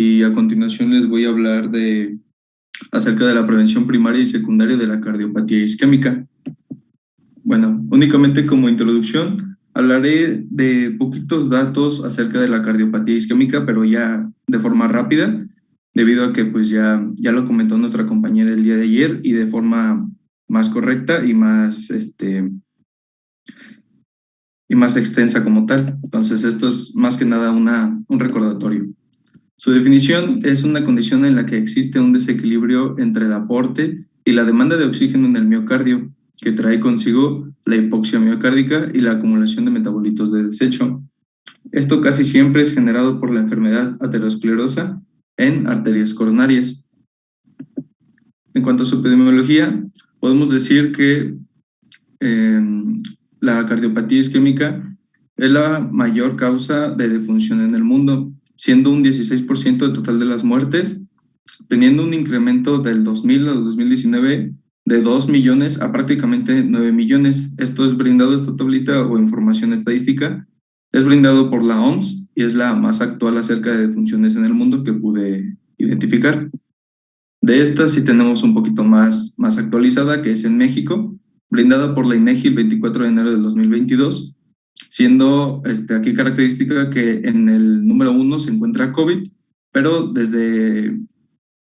y a continuación les voy a hablar acerca de la prevención primaria y secundaria de la cardiopatía isquémica. Bueno, únicamente como introducción, hablaré de poquitos datos acerca de la cardiopatía isquémica, pero ya de forma rápida, debido a que pues ya lo comentó nuestra compañera el día de ayer y de forma más correcta y más extensa como tal. Entonces, esto es más que nada un recordatorio. Su definición es una condición en la que existe un desequilibrio entre el aporte y la demanda de oxígeno en el miocardio, que trae consigo la hipoxia miocárdica y la acumulación de metabolitos de desecho. Esto casi siempre es generado por la enfermedad aterosclerosa en arterias coronarias. En cuanto a su epidemiología, podemos decir que la cardiopatía isquémica es la mayor causa de defunción en el mundo, siendo un 16% del total de las muertes, teniendo un incremento del 2000 al 2019 de 2 millones a prácticamente 9 millones. Esto es brindado, esta tablita o información estadística, es brindado por la OMS y es la más actual acerca de defunciones en el mundo que pude identificar. De esta sí tenemos un poquito más actualizada, que es en México, brindada por la INEGI el 24 de enero del 2022, siendo aquí característica que en el número 1 se encuentra COVID, pero desde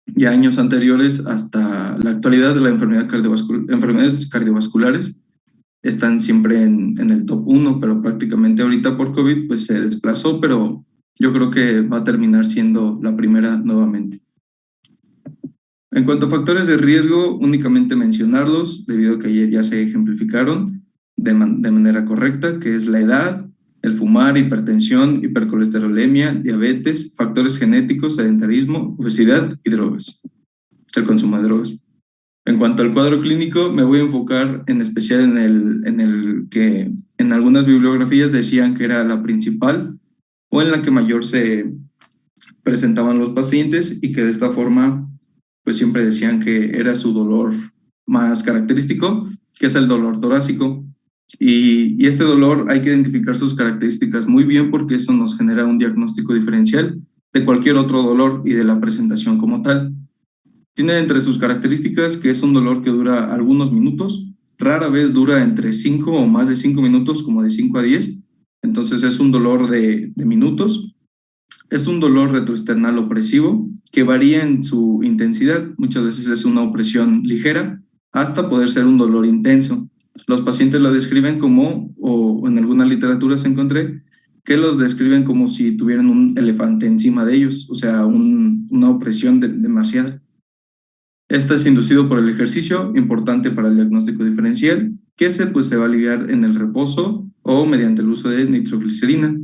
ya años anteriores hasta la actualidad de la enfermedades cardiovasculares están siempre en el top 1, pero prácticamente ahorita por COVID pues se desplazó, pero yo creo que va a terminar siendo la primera nuevamente. En cuanto a factores de riesgo, únicamente mencionarlos, debido a que ayer ya se ejemplificaron de manera correcta, que es la edad, el fumar, hipertensión, hipercolesterolemia, diabetes, factores genéticos, sedentarismo, obesidad y drogas, el consumo de drogas. En cuanto al cuadro clínico, me voy a enfocar en especial en el que en algunas bibliografías decían que era la principal o en la que mayor se presentaban los pacientes y que de esta forma pues siempre decían que era su dolor más característico, que es el dolor torácico. Y este dolor hay que identificar sus características muy bien porque eso nos genera un diagnóstico diferencial de cualquier otro dolor y de la presentación como tal. Tiene entre sus características que es un dolor que dura algunos minutos, rara vez dura entre 5 o más de 5 minutos, como de 5 a 10, entonces es un dolor de minutos. Es un dolor retroesternal opresivo que varía en su intensidad. Muchas veces es una opresión ligera hasta poder ser un dolor intenso. Los pacientes lo describen como, o en alguna literatura se encontré, que los describen como si tuvieran un elefante encima de ellos, o sea, una opresión demasiada. Este es inducido por el ejercicio, importante para el diagnóstico diferencial, que se va a aliviar en el reposo o mediante el uso de nitroglicerina.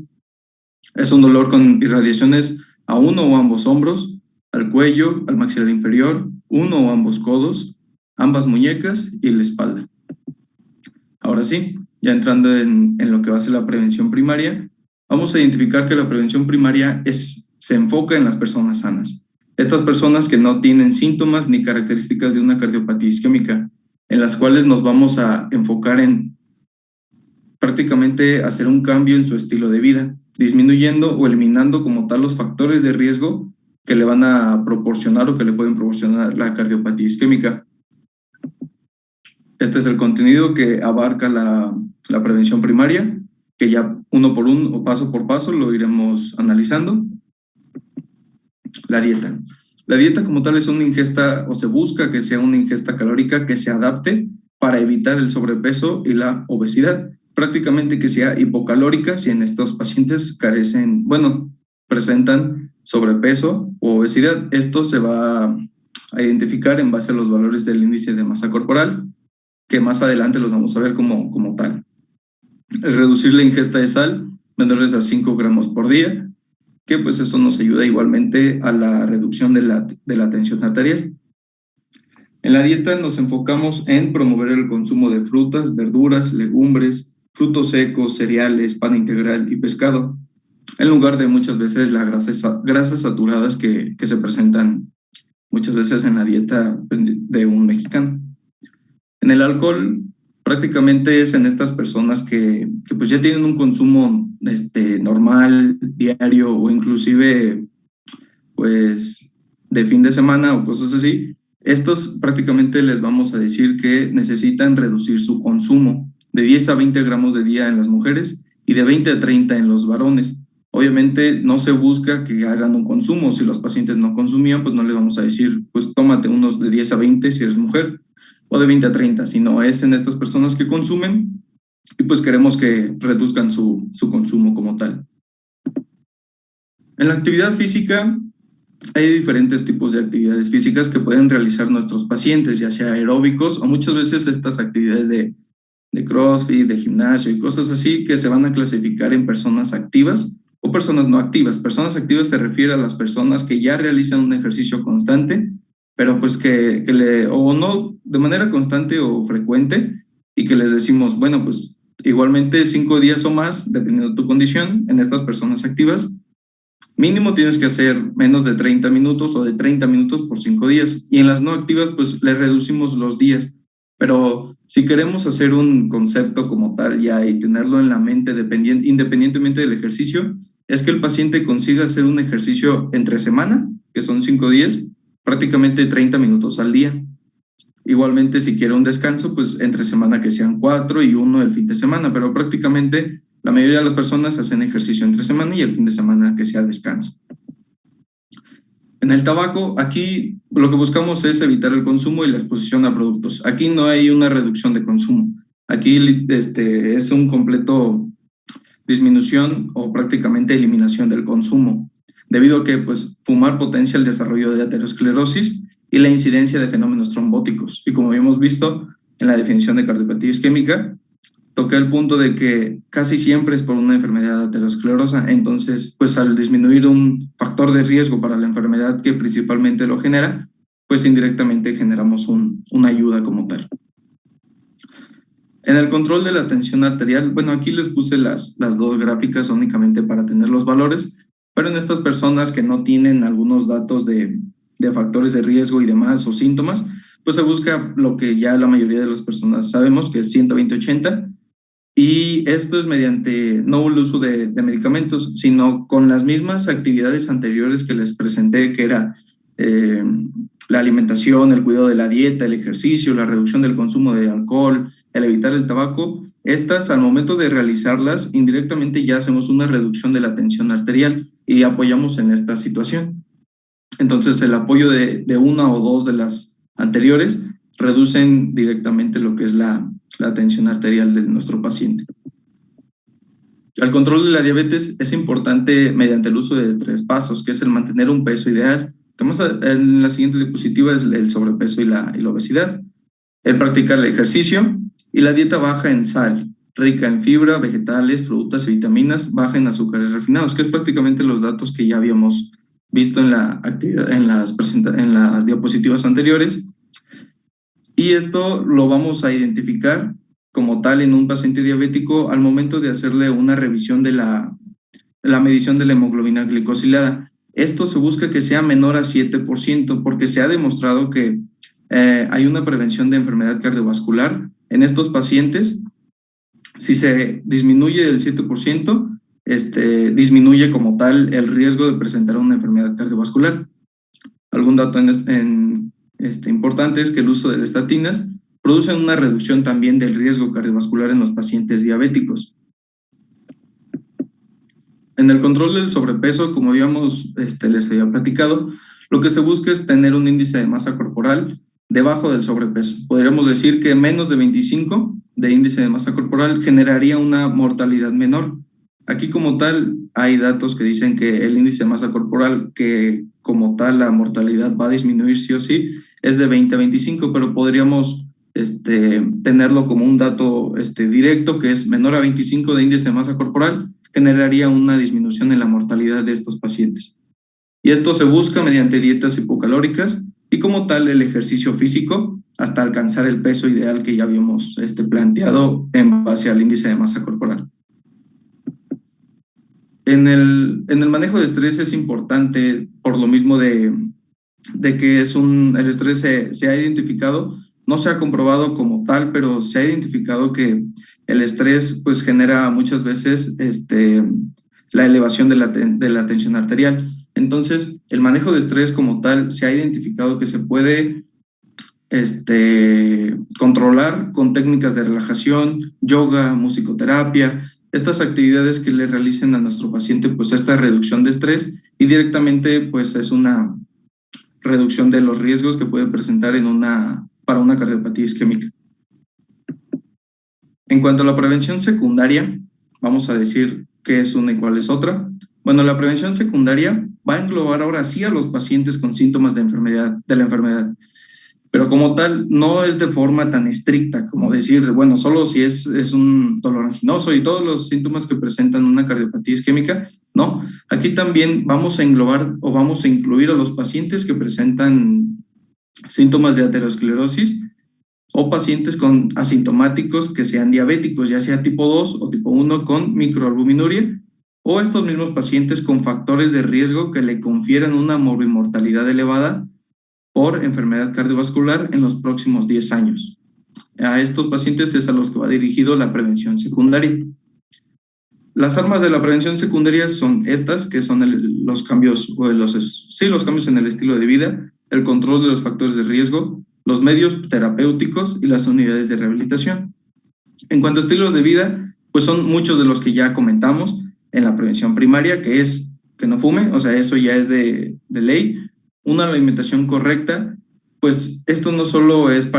Es un dolor con irradiaciones a uno o ambos hombros, al cuello, al maxilar inferior, uno o ambos codos, ambas muñecas y la espalda. Ahora sí, ya entrando en lo que va a ser la prevención primaria, vamos a identificar que la prevención primaria se enfoca en las personas sanas. Estas personas que no tienen síntomas ni características de una cardiopatía isquémica, en las cuales nos vamos a enfocar en prácticamente hacer un cambio en su estilo de vida, disminuyendo o eliminando como tal los factores de riesgo que le van a proporcionar o que le pueden proporcionar la cardiopatía isquémica. Este es el contenido que abarca la prevención primaria, que ya uno por uno o paso por paso lo iremos analizando. La dieta. La dieta como tal es una ingesta, o se busca que sea una ingesta calórica que se adapte para evitar el sobrepeso y la obesidad. Prácticamente que sea hipocalórica si en estos pacientes presentan sobrepeso o obesidad. Esto se va a identificar en base a los valores del índice de masa corporal, que más adelante los vamos a ver como tal. El reducir la ingesta de sal menores a 5 gramos por día, que pues eso nos ayuda igualmente a la reducción de la tensión arterial. En la dieta nos enfocamos en promover el consumo de frutas, verduras, legumbres, frutos secos, cereales, pan integral y pescado, en lugar de muchas veces las grasas saturadas que se presentan muchas veces en la dieta de un mexicano. En el alcohol, prácticamente es en estas personas que pues ya tienen un consumo normal, diario o inclusive pues de fin de semana o cosas así, estos prácticamente les vamos a decir que necesitan reducir su consumo de 10 a 20 gramos de día en las mujeres y de 20 a 30 en los varones. Obviamente no se busca que hagan un consumo. Si los pacientes no consumían, pues no le vamos a decir, pues tómate unos de 10 a 20 si eres mujer o de 20 a 30, sino es en estas personas que consumen y pues queremos que reduzcan su consumo como tal. En la actividad física hay diferentes tipos de actividades físicas que pueden realizar nuestros pacientes, ya sea aeróbicos o muchas veces estas actividades de CrossFit, de gimnasio y cosas así que se van a clasificar en personas activas o personas no activas. Personas activas se refiere a las personas que ya realizan un ejercicio constante, pero pues o no de manera constante o frecuente, y que les decimos, bueno, pues igualmente 5 días o más, dependiendo de tu condición, en estas personas activas, mínimo tienes que hacer menos de 30 minutos o de 30 minutos por 5 días. Y en las no activas, pues le reducimos los días. Pero si queremos hacer un concepto como tal ya y tenerlo en la mente independientemente del ejercicio, es que el paciente consiga hacer un ejercicio entre semana, que son 5 días, prácticamente 30 minutos al día. Igualmente, si quiere un descanso, pues entre semana que sean 4 y 1 el fin de semana, pero prácticamente la mayoría de las personas hacen ejercicio entre semana y el fin de semana que sea descanso. En el tabaco, aquí lo que buscamos es evitar el consumo y la exposición a productos. Aquí no hay una reducción de consumo. Aquí es un completo disminución o prácticamente eliminación del consumo, debido a que pues, fumar potencia el desarrollo de aterosclerosis y la incidencia de fenómenos trombóticos. Y como hemos visto en la definición de cardiopatía isquémica, toqué el punto de que casi siempre es por una enfermedad aterosclerosa. Entonces, pues al disminuir un factor de riesgo para la enfermedad que principalmente lo genera, pues indirectamente generamos una ayuda como tal. En el control de la tensión arterial, bueno, aquí les puse las dos gráficas únicamente para tener los valores, pero en estas personas que no tienen algunos datos de factores de riesgo y demás o síntomas, pues se busca lo que ya la mayoría de las personas sabemos, que es 120-80, y esto es mediante no el uso de medicamentos, sino con las mismas actividades anteriores que les presenté, que era la alimentación, el cuidado de la dieta, el ejercicio, la reducción del consumo de alcohol, el evitar el tabaco. Estas, al momento de realizarlas, indirectamente ya hacemos una reducción de la tensión arterial y apoyamos en esta situación. Entonces, el apoyo de una o dos de las anteriores reducen directamente lo que es la tensión arterial de nuestro paciente. El control de la diabetes es importante mediante el uso de 3 pasos, que es el mantener un peso ideal, que más en la siguiente diapositiva es el sobrepeso y la obesidad, el practicar el ejercicio y la dieta baja en sal, rica en fibra, vegetales, frutas y vitaminas, baja en azúcares refinados, que es prácticamente los datos que ya habíamos visto en la actividad, en las diapositivas anteriores. Y esto lo vamos a identificar como tal en un paciente diabético al momento de hacerle una revisión de la medición de la hemoglobina glicosilada. Esto se busca que sea menor a 7% porque se ha demostrado que hay una prevención de enfermedad cardiovascular en estos pacientes. Si se disminuye del 7%, disminuye como tal el riesgo de presentar una enfermedad cardiovascular. Algún dato importante es que el uso de las estatinas produce una reducción también del riesgo cardiovascular en los pacientes diabéticos. En el control del sobrepeso, como habíamos les había platicado, lo que se busca es tener un índice de masa corporal debajo del sobrepeso. Podríamos decir que menos de 25 de índice de masa corporal generaría una mortalidad menor. Aquí como tal hay datos que dicen que el índice de masa corporal, que como tal la mortalidad va a disminuir sí o sí, es de 20 a 25, pero podríamos tenerlo como un dato directo, que es menor a 25 de índice de masa corporal, generaría una disminución en la mortalidad de estos pacientes. Y esto se busca mediante dietas hipocalóricas y como tal el ejercicio físico hasta alcanzar el peso ideal que ya habíamos planteado en base al índice de masa corporal. En el manejo de estrés es importante por lo mismo de que el estrés se ha identificado, no se ha comprobado como tal, pero se ha identificado que el estrés pues genera muchas veces la elevación de la tensión arterial. Entonces, el manejo de estrés como tal se ha identificado que se puede controlar con técnicas de relajación, yoga, musicoterapia, estas actividades que le realicen a nuestro paciente, pues esta reducción de estrés y directamente pues es una reducción de los riesgos que puede presentar para una cardiopatía isquémica. En cuanto a la prevención secundaria, vamos a decir qué es una y cuál es otra. Bueno, la prevención secundaria va a englobar ahora sí a los pacientes con síntomas de la enfermedad, pero como tal no es de forma tan estricta como decir, bueno, solo si es un dolor anginoso y todos los síntomas que presentan una cardiopatía isquémica, no. Aquí también vamos a englobar o vamos a incluir a los pacientes que presentan síntomas de aterosclerosis o pacientes con asintomáticos que sean diabéticos, ya sea tipo 2 o tipo 1 con microalbuminuria, o estos mismos pacientes con factores de riesgo que le confieran una morbimortalidad elevada por enfermedad cardiovascular en los próximos 10 años. A estos pacientes es a los que va dirigido la prevención secundaria. Las armas de la prevención secundaria son estas, que son los cambios en el estilo de vida, el control de los factores de riesgo, los medios terapéuticos y las unidades de rehabilitación. En cuanto a estilos de vida, pues son muchos de los que ya comentamos en la prevención primaria, que es que no fume, o sea, eso ya es de ley. Una alimentación correcta, pues esto no solo es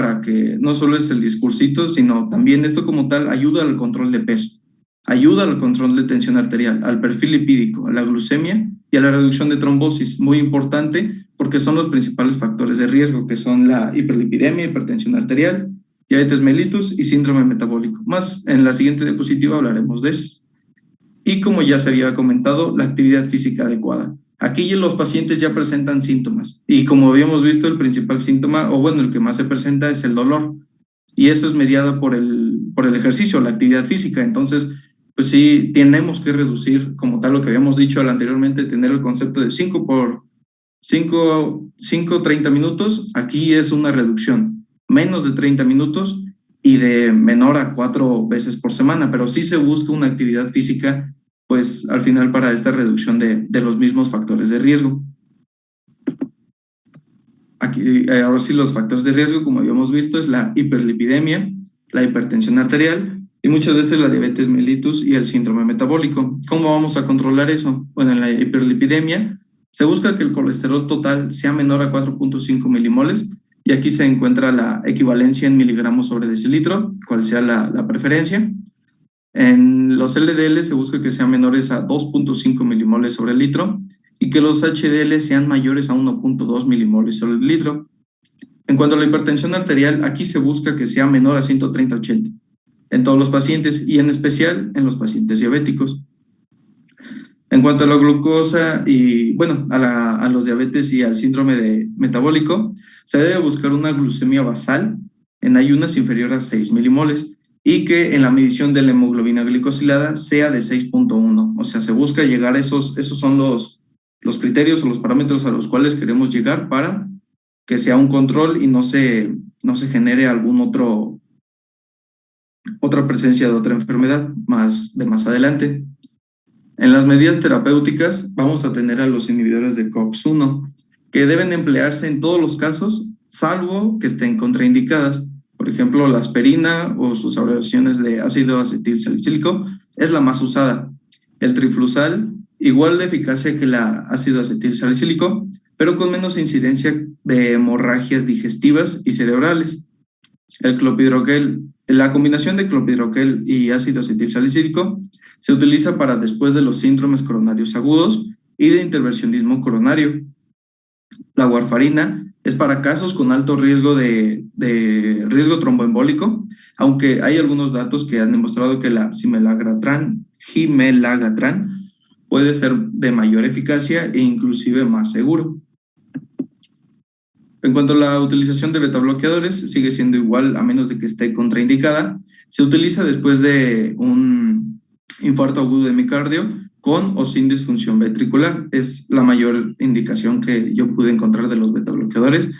el discursito, sino también esto como tal ayuda al control de peso, ayuda al control de tensión arterial, al perfil lipídico, a la glucemia y a la reducción de trombosis, muy importante porque son los principales factores de riesgo, que son la hiperlipidemia, hipertensión arterial, diabetes mellitus y síndrome metabólico. Más en la siguiente diapositiva hablaremos de eso. Y como ya se había comentado, la actividad física adecuada. Aquí los pacientes ya presentan síntomas y como habíamos visto, el principal síntoma, o bueno, el que más se presenta es el dolor. Y eso es mediado por el ejercicio, la actividad física. Entonces, pues sí, tenemos que reducir, como tal lo que habíamos dicho anteriormente, tener el concepto de 30 minutos. Aquí es una reducción, menos de 30 minutos y de menor a 4 veces por semana, pero sí se busca una actividad física, pues al final para esta reducción de los mismos factores de riesgo. Aquí, ahora sí, los factores de riesgo, como habíamos visto, es la hiperlipidemia, la hipertensión arterial y muchas veces la diabetes mellitus y el síndrome metabólico. ¿Cómo vamos a controlar eso? Bueno, en la hiperlipidemia se busca que el colesterol total sea menor a 4.5 milimoles y aquí se encuentra la equivalencia en miligramos sobre decilitro, cual sea la preferencia. En los LDL se busca que sean menores a 2.5 milimoles sobre el litro y que los HDL sean mayores a 1.2 milimoles sobre el litro. En cuanto a la hipertensión arterial, aquí se busca que sea menor a 130/80 en todos los pacientes y en especial en los pacientes diabéticos. En cuanto a la glucosa y, bueno, a los diabetes y al síndrome metabólico, se debe buscar una glucemia basal en ayunas inferior a 6 milimoles y que en la medición de la hemoglobina glicosilada sea de 6.1. O sea, se busca llegar a esos son los criterios o los parámetros a los cuales queremos llegar para que sea un control y no se genere otra presencia de otra enfermedad más adelante. En las medidas terapéuticas vamos a tener a los inhibidores de COX-1, que deben emplearse en todos los casos, salvo que estén contraindicadas. Por ejemplo, la aspirina o sus abreviaciones de ácido acetil salicílico es la más usada. El triflusal, igual de eficacia que el ácido acetil salicílico, pero con menos incidencia de hemorragias digestivas y cerebrales. El clopidogrel, la combinación de clopidogrel y ácido acetil salicílico se utiliza para después de los síndromes coronarios agudos y de intervencionismo coronario. La warfarina es para casos con alto riesgo de riesgo tromboembólico, aunque hay algunos datos que han demostrado que la cimelagatrán puede ser de mayor eficacia e inclusive más seguro. En cuanto a la utilización de betabloqueadores, sigue siendo igual a menos de que esté contraindicada. Se utiliza después de un infarto agudo de miocardio con o sin disfunción ventricular. Es la mayor indicación que yo pude encontrar de los betabloqueadores.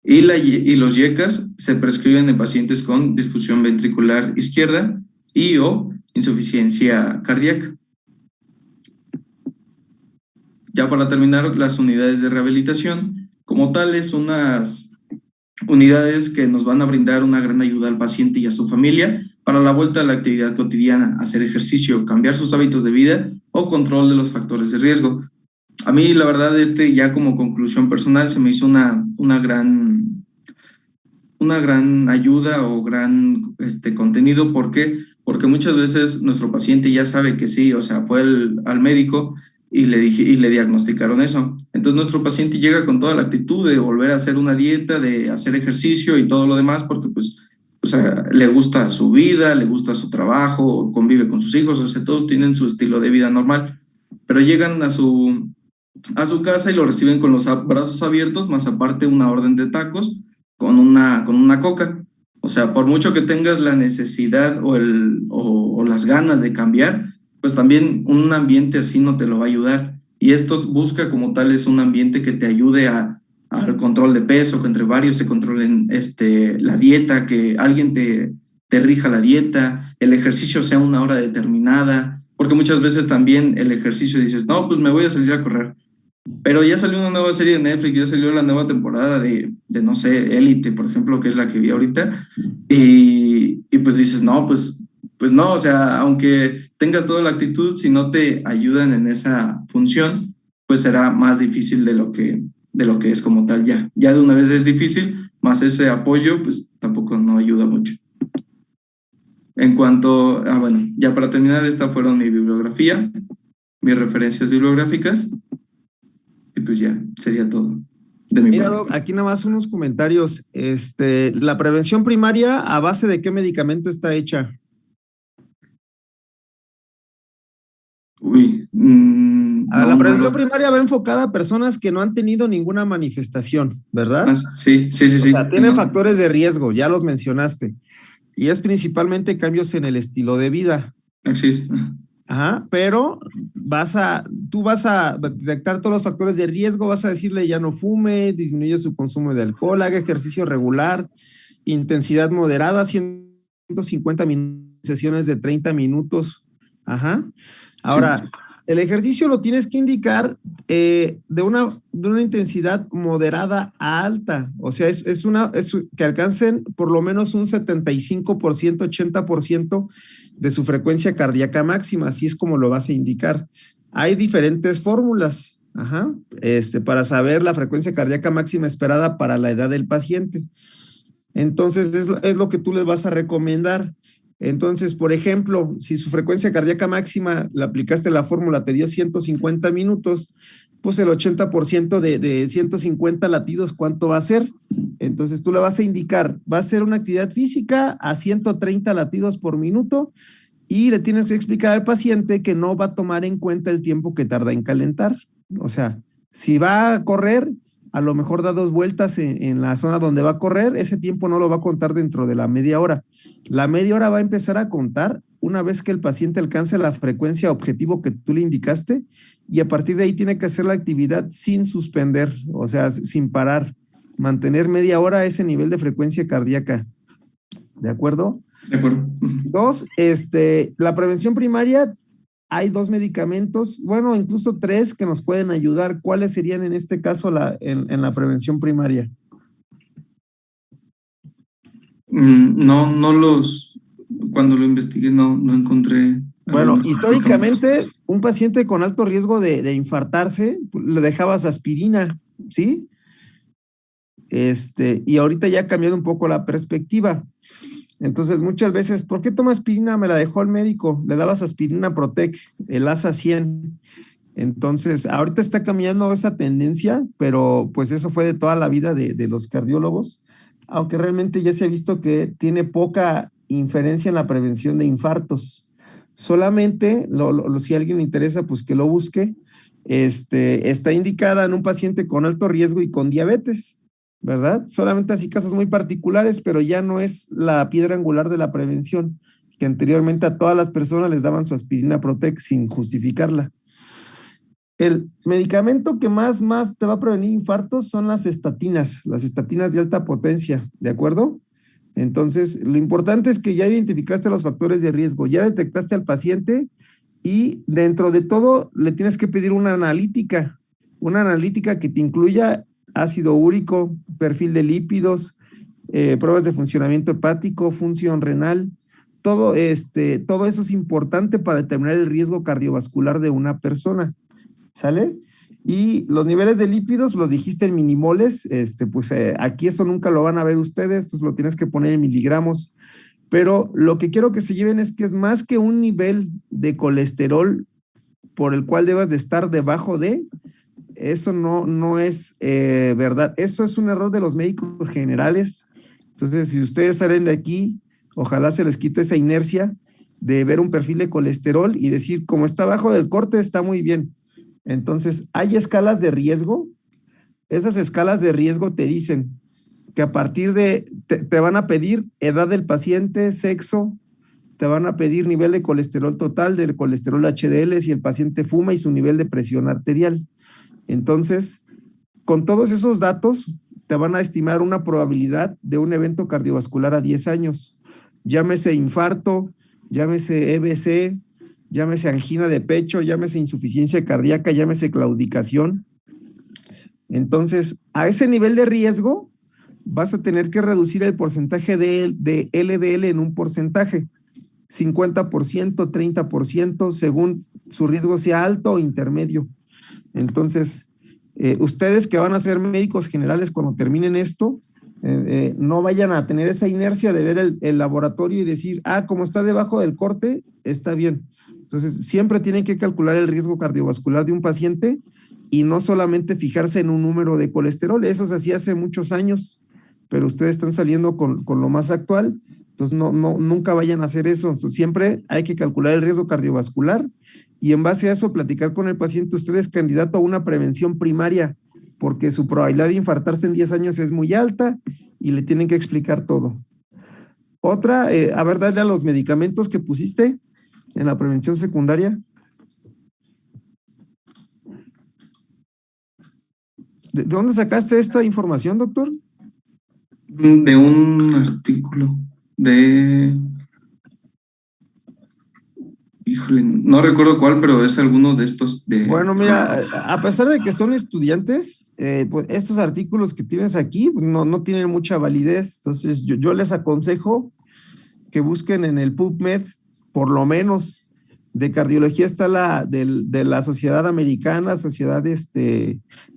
Y los YECAS se prescriben en pacientes con disfunción ventricular izquierda y o insuficiencia cardíaca. Ya para terminar, las unidades de rehabilitación, como tales, unas unidades que nos van a brindar una gran ayuda al paciente y a su familia para la vuelta a la actividad cotidiana, hacer ejercicio, cambiar sus hábitos de vida o control de los factores de riesgo. A mí, la verdad, ya como conclusión personal, se me hizo una gran ayuda o gran contenido. ¿Por qué? Porque muchas veces nuestro paciente ya sabe que sí, o sea, fue al médico y le diagnosticaron eso. Entonces nuestro paciente llega con toda la actitud de volver a hacer una dieta, de hacer ejercicio y todo lo demás, porque pues, o sea, le gusta su vida, le gusta su trabajo, convive con sus hijos, o sea, todos tienen su estilo de vida normal, pero llegan a su casa y lo reciben con los brazos abiertos, más aparte una orden de tacos con una coca. O sea, por mucho que tengas la necesidad o las ganas de cambiar, pues también un ambiente así no te lo va a ayudar. Y esto busca como tal es un ambiente que te ayude al control de peso, que entre varios se controlen la dieta, que alguien te rija la dieta, el ejercicio sea una hora determinada, porque muchas veces también el ejercicio dices, no, pues me voy a salir a correr, pero ya salió una nueva serie de Netflix, ya salió la nueva temporada no sé, Élite, por ejemplo, que es la que vi ahorita, y pues dices, no, pues no, o sea, aunque tengas toda la actitud, si no te ayudan en esa función, pues será más difícil de lo que es como tal ya. Ya de una vez es difícil, más ese apoyo, pues tampoco no ayuda mucho. En cuanto, bueno, ya para terminar, esta fueron mi bibliografía, mis referencias bibliográficas. Y pues ya, sería todo de mi Mira, parte. Doc, aquí nada más unos comentarios. La prevención primaria, ¿a base de qué medicamento está hecha? Uy, La no, no prevención lo. primaria va enfocada a personas que no han tenido ninguna manifestación, ¿verdad? Sí, sí, sí, O sea, sí, que tienen no. factores de riesgo, ya los mencionaste. Y es principalmente cambios en el estilo de vida. Así es. Ajá, pero tú vas a detectar todos los factores de riesgo, vas a decirle ya no fume, disminuye su consumo de alcohol, haga ejercicio regular, intensidad moderada, 150 sesiones de 30 minutos. Ajá. Ahora, Sí. el ejercicio lo tienes que indicar de una intensidad moderada a alta. O sea, es que alcancen por lo menos un 75%, 80% de su frecuencia cardíaca máxima. Así es como lo vas a indicar. Hay diferentes fórmulas, ajá, para saber la frecuencia cardíaca máxima esperada para la edad del paciente. Entonces, es lo que tú les vas a recomendar. Entonces, por ejemplo, si su frecuencia cardíaca máxima, le aplicaste la fórmula, te dio 150 minutos, pues el 80% de 150 latidos, ¿cuánto va a ser? Entonces, tú le vas a indicar, va a ser una actividad física a 130 latidos por minuto y le tienes que explicar al paciente que no va a tomar en cuenta el tiempo que tarda en calentar. O sea, si va a correr, a lo mejor da 2 vueltas en la zona donde va a correr, ese tiempo no lo va a contar dentro de la media hora. La media hora va a empezar a contar una vez que el paciente alcance la frecuencia objetivo que tú le indicaste y a partir de ahí tiene que hacer la actividad sin suspender, o sea, sin parar, mantener media hora a ese nivel de frecuencia cardíaca. ¿De acuerdo? De acuerdo. Dos, la prevención primaria, hay 2 medicamentos, bueno, incluso 3 que nos pueden ayudar. ¿Cuáles serían en este caso en la prevención primaria? No, cuando lo investigué no encontré Bueno, algunos medicamentos. históricamente, un paciente con alto riesgo de infartarse, le dejabas aspirina, ¿sí? Y ahorita ya ha cambiado un poco la perspectiva. Entonces, muchas veces, ¿por qué toma aspirina? Me la dejó el médico. Le dabas aspirina Protec, el ASA 100. Entonces, ahorita está cambiando esa tendencia, pero pues eso fue de toda la vida de los cardiólogos, aunque realmente ya se ha visto que tiene poca inferencia en la prevención de infartos. Solamente, si a alguien le interesa, pues que lo busque, está indicada en un paciente con alto riesgo y con diabetes, ¿verdad? Solamente así casos muy particulares, pero ya no es la piedra angular de la prevención, que anteriormente a todas las personas les daban su aspirina Protec sin justificarla. El medicamento que más te va a prevenir infartos son las estatinas de alta potencia, ¿de acuerdo? Entonces, lo importante es que ya identificaste los factores de riesgo, ya detectaste al paciente y dentro de todo le tienes que pedir una analítica, una analítica que te incluya ácido úrico, perfil de lípidos, pruebas de funcionamiento hepático, función renal. Todo eso es importante para determinar el riesgo cardiovascular de una persona, ¿sale? Y los niveles de lípidos, los dijiste en minimoles, aquí eso nunca lo van a ver ustedes, entonces lo tienes que poner en miligramos, pero lo que quiero que se lleven es que es más que un nivel de colesterol por el cual debas de estar debajo de, eso no es verdad, eso es un error de los médicos generales. Entonces, si ustedes salen de aquí, ojalá se les quite esa inercia de ver un perfil de colesterol y decir, como está abajo del corte, está muy bien. Entonces, hay escalas de riesgo. Esas escalas de riesgo te dicen que a partir de, te van a pedir edad del paciente, sexo, te van a pedir nivel de colesterol total, del colesterol HDL, si el paciente fuma y su nivel de presión arterial. Entonces, con todos esos datos, te van a estimar una probabilidad de un evento cardiovascular a 10 años. Llámese infarto, llámese EBC, llámese angina de pecho, llámese insuficiencia cardíaca, llámese claudicación. Entonces, a ese nivel de riesgo, vas a tener que reducir el porcentaje de LDL en un porcentaje, 50%, 30%, según su riesgo sea alto o intermedio. Entonces, ustedes que van a ser médicos generales cuando terminen esto, no vayan a tener esa inercia de ver el laboratorio y decir, como está debajo del corte, está bien. Entonces, siempre tienen que calcular el riesgo cardiovascular de un paciente y no solamente fijarse en un número de colesterol. Eso se hacía hace muchos años, pero ustedes están saliendo con lo más actual. Entonces, nunca vayan a hacer eso. Entonces, siempre hay que calcular el riesgo cardiovascular y en base a eso platicar con el paciente. Usted es candidato a una prevención primaria porque su probabilidad de infartarse en 10 años es muy alta y le tienen que explicar todo. Otra, a ver, dale a los medicamentos que pusiste en la prevención secundaria. ¿De dónde sacaste esta información, doctor? De un artículo híjole, no recuerdo cuál, pero es alguno de estos Bueno, mira, a pesar de que son estudiantes, pues estos artículos que tienes aquí no tienen mucha validez. Entonces, yo les aconsejo que busquen en el PubMed, por lo menos de cardiología está de la sociedad americana, sociedad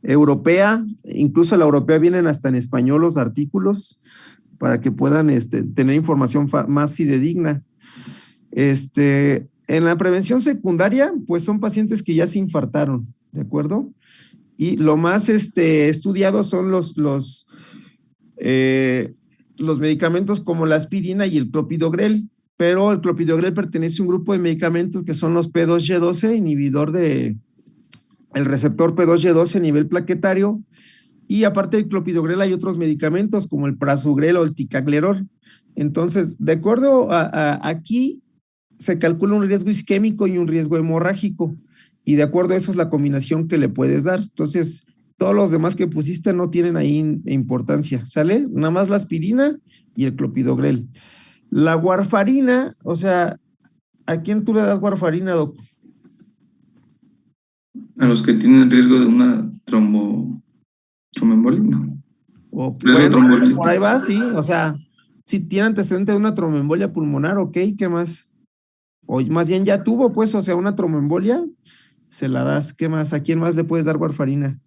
europea, incluso la europea vienen hasta en español los artículos para que puedan tener información más fidedigna. En la prevención secundaria, pues son pacientes que ya se infartaron, ¿de acuerdo? Y lo más estudiado son los medicamentos como la aspirina y el clopidogrel, pero el clopidogrel pertenece a un grupo de medicamentos que son los P2Y12, inhibidor del receptor P2Y12 a nivel plaquetario, y aparte del clopidogrel hay otros medicamentos como el prasugrel o el ticagrelor. Entonces, de acuerdo aquí, se calcula un riesgo isquémico y un riesgo hemorrágico, y de acuerdo a eso es la combinación que le puedes dar. Entonces, todos los demás que pusiste no tienen ahí importancia, ¿sale? Nada más la aspirina y el clopidogrel. La warfarina, o sea, ¿a quién tú le das warfarina, doc? A los que tienen riesgo de una tromboembolia, ¿no? Bueno, por ahí va, sí, o sea, si tiene antecedente de una tromboembolia pulmonar, ok, ¿qué más? O más bien ya tuvo, pues, o sea, una tromboembolia, se la das, ¿qué más? ¿A quién más le puedes dar warfarina?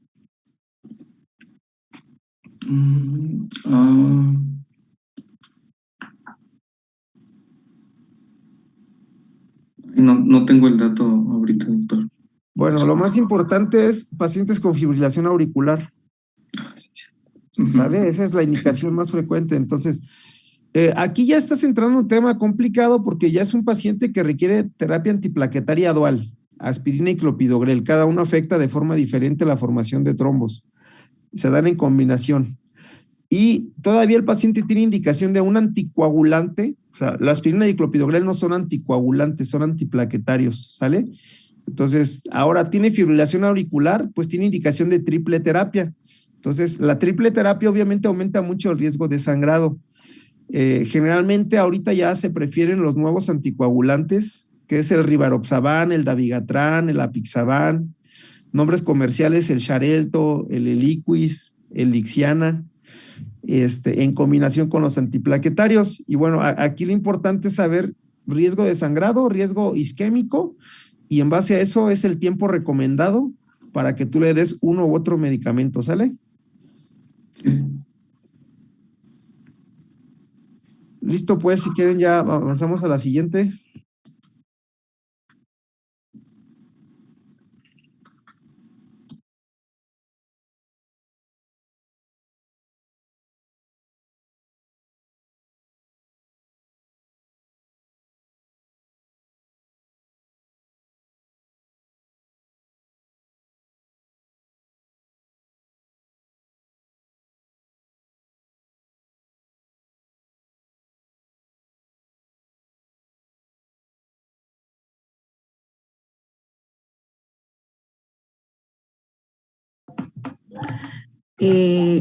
No tengo el dato ahorita, doctor. Bueno, lo más importante es pacientes con fibrilación auricular. ¿Sale? Esa es la indicación más frecuente. Entonces, aquí ya estás entrando en un tema complicado porque ya es un paciente que requiere terapia antiplaquetaria dual, aspirina y clopidogrel. Cada uno afecta de forma diferente la formación de trombos. Se dan en combinación. Y todavía el paciente tiene indicación de un anticoagulante. O sea, la aspirina y el clopidogrel no son anticoagulantes, son antiplaquetarios, ¿sale? Entonces, ahora tiene fibrilación auricular, pues tiene indicación de triple terapia. Entonces, la triple terapia obviamente aumenta mucho el riesgo de sangrado. Generalmente ahorita ya se prefieren los nuevos anticoagulantes, que es el rivaroxaban, el dabigatran, el apixaban, Nombres comerciales, el Xarelto, el Eliquis, el Lixiana, en combinación con los antiplaquetarios. Y bueno, aquí lo importante es saber riesgo de sangrado, riesgo isquémico, y en base a eso es el tiempo recomendado para que tú le des uno u otro medicamento, ¿sale? Sí. Listo, pues, si quieren ya avanzamos a la siguiente.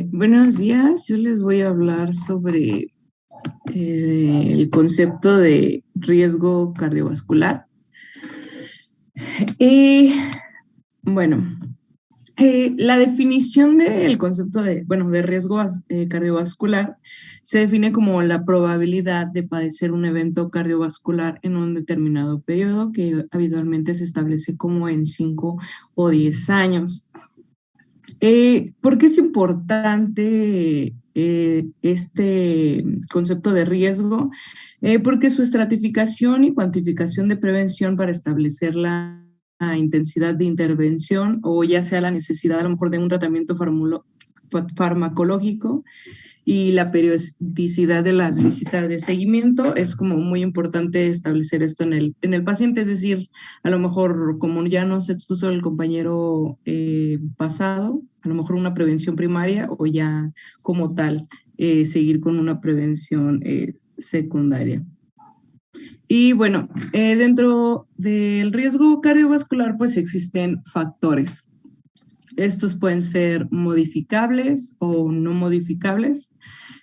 Buenos días, yo les voy a hablar sobre el concepto de riesgo cardiovascular. Bueno, la definición del concepto de riesgo cardiovascular se define como la probabilidad de padecer un evento cardiovascular en un determinado periodo que habitualmente se establece como en 5 o 10 años. ¿Por qué es importante este concepto de riesgo? Porque su estratificación y cuantificación de prevención para establecer la intensidad de intervención o ya sea la necesidad a lo mejor de un tratamiento farmacológico y la periodicidad de las visitas de seguimiento, es como muy importante establecer esto en el paciente, es decir, a lo mejor como ya nos expuso el compañero pasado, a lo mejor una prevención primaria o ya como tal seguir con una prevención secundaria. Y bueno, dentro del riesgo cardiovascular pues existen factores. Estos pueden ser modificables o no modificables.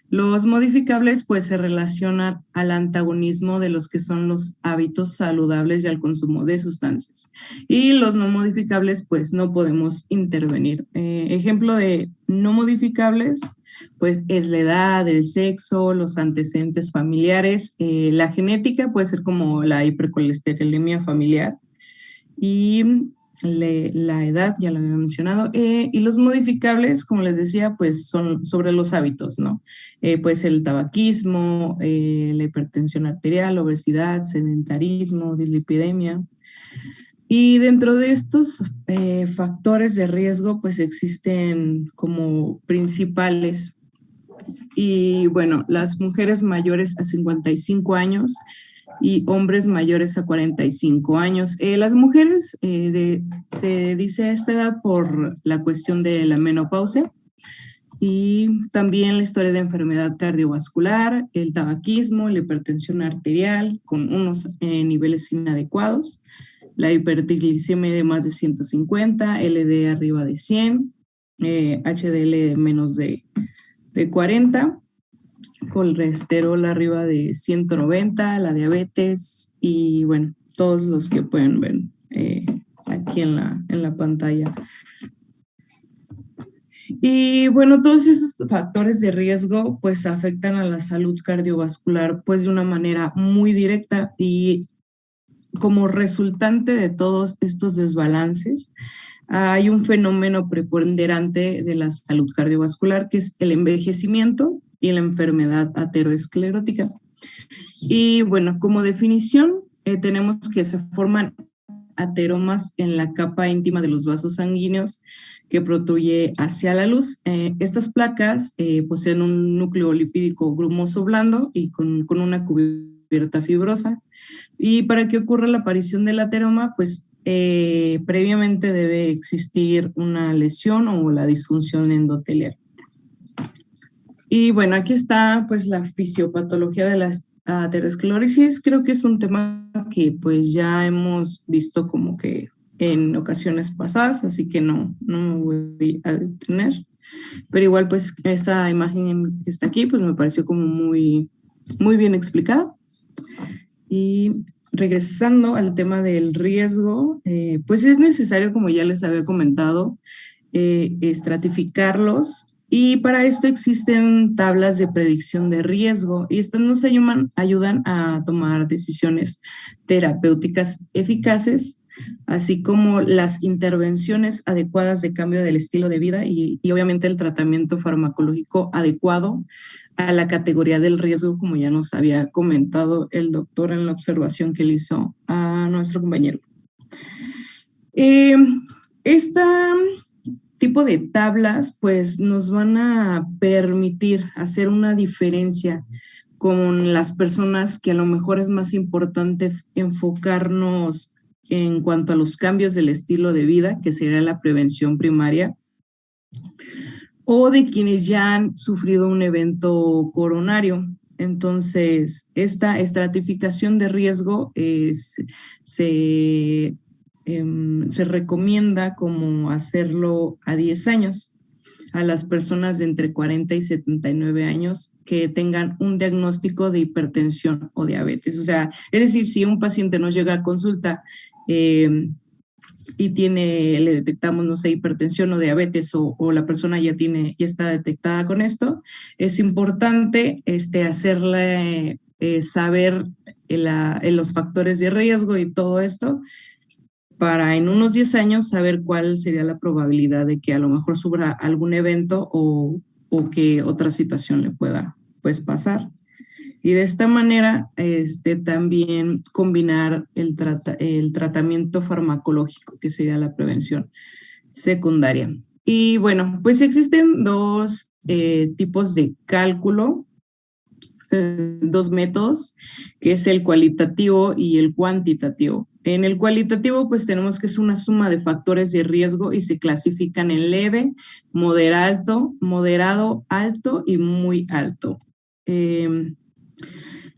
Los modificables pues se relacionan al antagonismo de los que son los hábitos saludables y al consumo de sustancias. Y los no modificables pues no podemos intervenir. Ejemplo de no modificables pues es la edad, el sexo, los antecedentes familiares, la genética puede ser como la hipercolesterolemia familiar y la edad, ya lo había mencionado, y los modificables, como les decía, pues son sobre los hábitos, ¿no? Pues el tabaquismo, la hipertensión arterial, obesidad, sedentarismo, dislipidemia. Y dentro de estos factores de riesgo, pues existen como principales. Y bueno, las mujeres mayores a 55 años y hombres mayores a 45 años. Las mujeres se dice esta edad por la cuestión de la menopausia y también la historia de enfermedad cardiovascular, el tabaquismo, la hipertensión arterial con unos niveles inadecuados, la hipertriglicemia de más de 150, LD arriba de 100, HDL de menos de 40, colesterol arriba de 190, la diabetes y bueno, todos los que pueden ver aquí en la pantalla. Y bueno, todos esos factores de riesgo pues afectan a la salud cardiovascular pues de una manera muy directa y como resultante de todos estos desbalances hay un fenómeno preponderante de la salud cardiovascular que es el envejecimiento y la enfermedad aterosclerótica. Y bueno, como definición, tenemos que se forman ateromas en la capa íntima de los vasos sanguíneos que protruye hacia la luz. Estas placas poseen un núcleo lipídico grumoso blando y con una cubierta fibrosa. Y para que ocurra la aparición del ateroma, pues previamente debe existir una lesión o la disfunción endotelial. Y bueno, aquí está pues la fisiopatología de la aterosclerosis. Creo que es un tema que pues ya hemos visto como que en ocasiones pasadas, así que no me voy a detener. Pero igual pues esta imagen que está aquí pues me pareció como muy bien explicada. Y regresando al tema del riesgo, pues es necesario, como ya les había comentado, estratificarlos, y para esto existen tablas de predicción de riesgo, y estas nos ayudan a tomar decisiones terapéuticas eficaces, así como las intervenciones adecuadas de cambio del estilo de vida y obviamente el tratamiento farmacológico adecuado a la categoría del riesgo, como ya nos había comentado el doctor en la observación que le hizo a nuestro compañero. Este tipo de tablas pues nos van a permitir hacer una diferencia con las personas que a lo mejor es más importante enfocarnos en cuanto a los cambios del estilo de vida, que sería la prevención primaria, o de quienes ya han sufrido un evento coronario. Entonces, esta estratificación de riesgo se recomienda como hacerlo a 10 años a las personas de entre 40 y 79 años que tengan un diagnóstico de hipertensión o diabetes. O sea, es decir, si un paciente nos llega a consulta y le detectamos, no sé, hipertensión o diabetes, o la persona ya está detectada con esto, es importante hacerle saber los factores de riesgo y todo esto, para en unos 10 años saber cuál sería la probabilidad de que a lo mejor sufra algún evento o que otra situación le pueda pues pasar. Y de esta manera también combinar el tratamiento farmacológico, que sería la prevención secundaria. Y bueno, pues existen dos tipos de cálculo, dos métodos, que es el cualitativo y el cuantitativo. En el cualitativo, pues tenemos que es una suma de factores de riesgo y se clasifican en leve, moderado, alto y muy alto.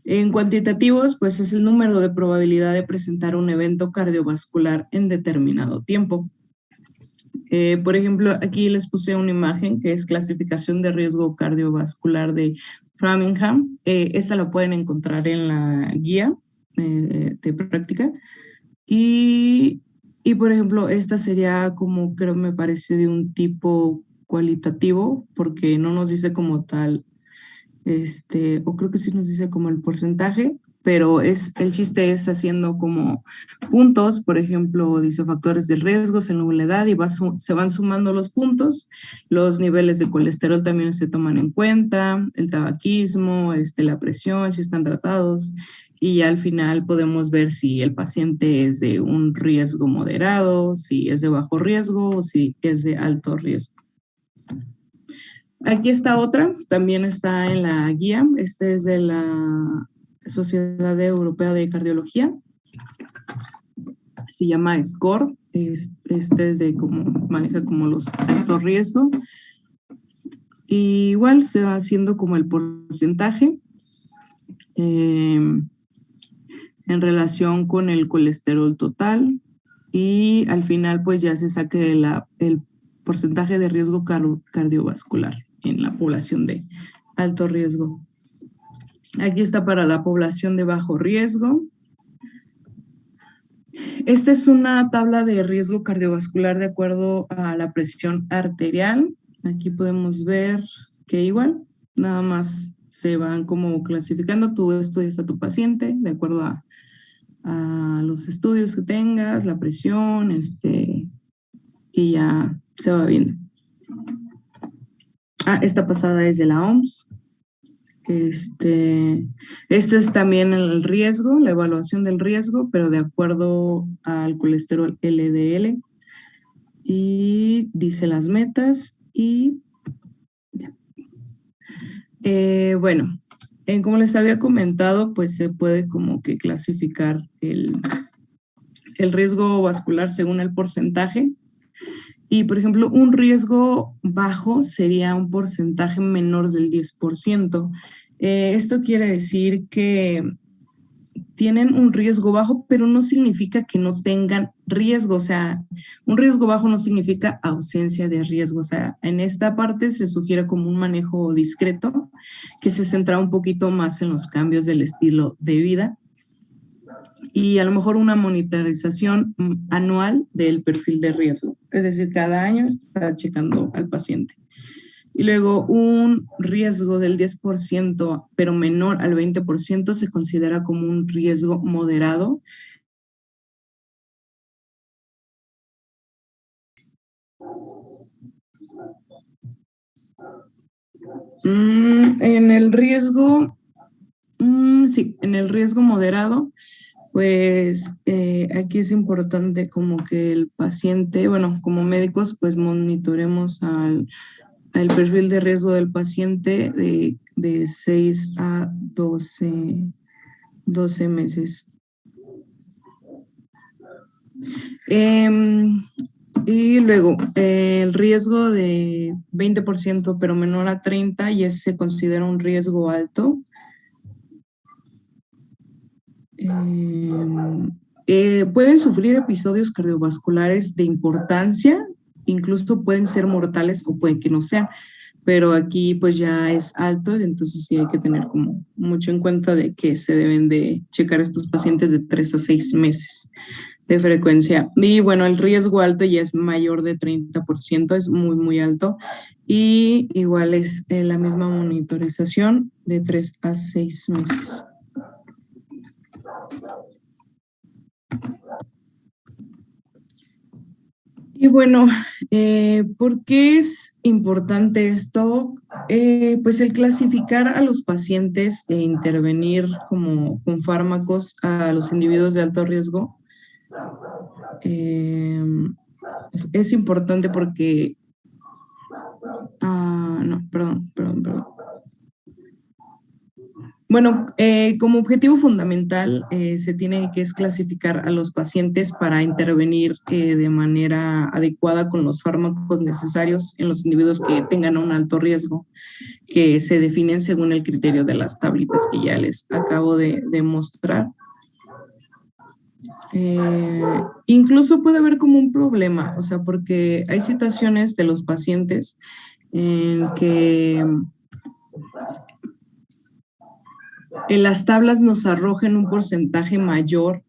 En cuantitativos, pues es el número de probabilidad de presentar un evento cardiovascular en determinado tiempo. Por ejemplo, aquí les puse una imagen que es clasificación de riesgo cardiovascular de Framingham. Esta la pueden encontrar en la guía de práctica. Y por ejemplo, esta sería como, creo, me parece de un tipo cualitativo, porque no nos dice como tal, o creo que sí nos dice como el porcentaje, pero el chiste es haciendo como puntos. Por ejemplo, dice factores de riesgo según la edad, y se van sumando los puntos. Los niveles de colesterol también se toman en cuenta, el tabaquismo, la presión, si están tratados, y ya al final podemos ver si el paciente es de un riesgo moderado, si es de bajo riesgo o si es de alto riesgo. Aquí está otra, también está en la guía. Este es de la Sociedad Europea de Cardiología. Se llama SCORE. Este es de maneja como los alto riesgo. Y igual se va haciendo como el porcentaje en relación con el colesterol total, y al final pues ya se saque el porcentaje de riesgo cardiovascular en la población de alto riesgo. Aquí está para la población de bajo riesgo. Esta es una tabla de riesgo cardiovascular de acuerdo a la presión arterial. Aquí podemos ver que igual, nada más se van como clasificando. Tú estudias a tu paciente de acuerdo a los estudios que tengas, la presión, y ya se va viendo. Esta pasada es de la OMS. Este es también el riesgo, la evaluación del riesgo, pero de acuerdo al colesterol LDL. Y dice las metas y ya. Bueno, como les había comentado, pues se puede como que clasificar el riesgo vascular según el porcentaje. Y, por ejemplo, un riesgo bajo sería un porcentaje menor del 10%. Esto quiere decir que tienen un riesgo bajo, pero no significa que no tengan riesgo. O sea, un riesgo bajo no significa ausencia de riesgo. O sea, en esta parte se sugiere como un manejo discreto que se centra un poquito más en los cambios del estilo de vida. y a lo mejor una monitorización anual del perfil de riesgo. Es decir, cada año está checando al paciente. Y luego un riesgo del 10%, pero menor al 20%, se considera como un riesgo moderado. En el riesgo, en el riesgo moderado, pues aquí es importante como que el paciente, bueno, como médicos, pues monitoremos el perfil de riesgo del paciente de 6 a 12 meses. Y luego, el riesgo de 20%, pero menor a 30%, y ese se considera un riesgo alto. Pueden sufrir episodios cardiovasculares de importancia, incluso pueden ser mortales o puede que no sean, pero aquí pues ya es alto, entonces sí hay que tener como mucho en cuenta de que se deben de checar estos pacientes de 3 a 6 meses de frecuencia. Y bueno, el riesgo alto ya es mayor de 30%, es muy, muy alto. Y igual es la misma monitorización de 3 a 6 meses. Y bueno, ¿por qué es importante esto? Pues el clasificar a los pacientes e intervenir como con fármacos a los individuos de alto riesgo es importante porque... perdón. Bueno, como objetivo fundamental se tiene que clasificar a los pacientes para intervenir de manera adecuada con los fármacos necesarios en los individuos que tengan un alto riesgo, que se definen según el criterio de las tablitas que ya les acabo de mostrar. Incluso puede haber como un problema, o sea, porque hay situaciones de los pacientes en que en las tablas nos arrojen un porcentaje mayor